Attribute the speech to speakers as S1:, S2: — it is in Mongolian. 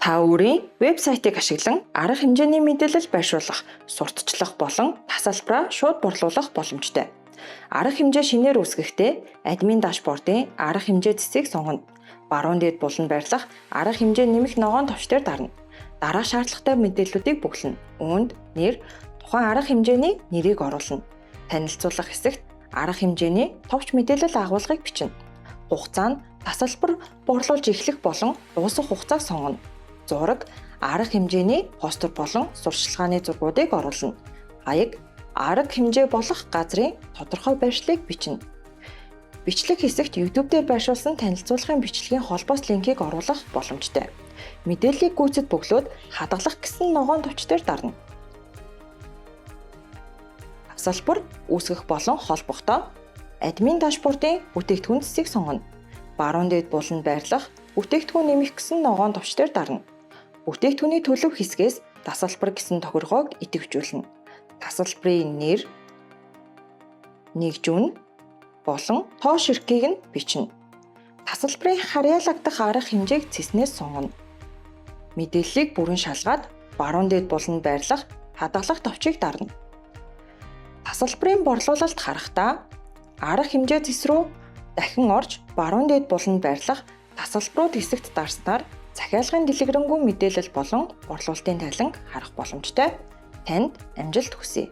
S1: Та өөрийн вебсайтыг ашиглан арга хэмжээний мэдээлэл байршуулах, сурталчлах болон тасалбараа шууд борлуулах боломжтой. Арга хэмжээ шинээр үүсгэхдээ админ дашбордын арга хэмжээ цэцгийг сонгоно. Баруун дээд буланд байрлах арга хэмжээ нэмэх ногоон товч дээр дарна. Дараах шаардлагатай мэдээллүүдийг бүглэнэ. Үүнд нэр, тухайн арга хэмжээний нэрийг оруулна. Танилцуулах хэсэгт арга хэмжээний товч мэдээлэл агуулгыг бичнэ. Хугацаа нь тасалбар борлуулж эхлэх болон дуусах хугацааг сонгоно. Зураг, арга хэмжээний постэр болон сурчлагын зургуудыг оруулна. Хаяг, арга хэмжээ болох газрын тодорхой байршлыг бичнэ. Бичлэг хэсэгт YouTube дээр байршуулсан танилцуулгын бичлэгийн холбоос линкийг оруулах боломжтой. Мэдээллийг гүйцэд бөглөөд хадгалах гэсэн ногоон товч дээр дарна. Тасалбар үүсгэх болон холбохдоо админ дашбордын бүтээгдэхүүн цэцгийг сонгоно. Баруун дээд буланд байрлах бүтээгдэхүүн нэмэх гэсэн ногоон товч дээр дарна. Бүтээгдэхүүний төлөв хэсгээс тасалбар гэсэн тохиргоог идэвхжүүлнэ. Тасалбарын нэр, нэгжүүн болон тоо ширхгийг нь бичнэ. Тасалбарын харьяалагдах арга хэмжээг цэснээс сонгоно. Мэдээллийг бүрэн шалгаад баруун дээд буланд байрлах хадгалах товчийг дарна. Тасалбарын борлуулалт харахдаа арга хэмжээ цэс рүү дахин орж баруун дээд буланд байрлах тасалбарууд хэсэгт дарснаар захиалгын дэлгэрэнгүй мэдээлэл болон борлуулалтын тайланг харах боломжтой. Танд амжилт хүсье.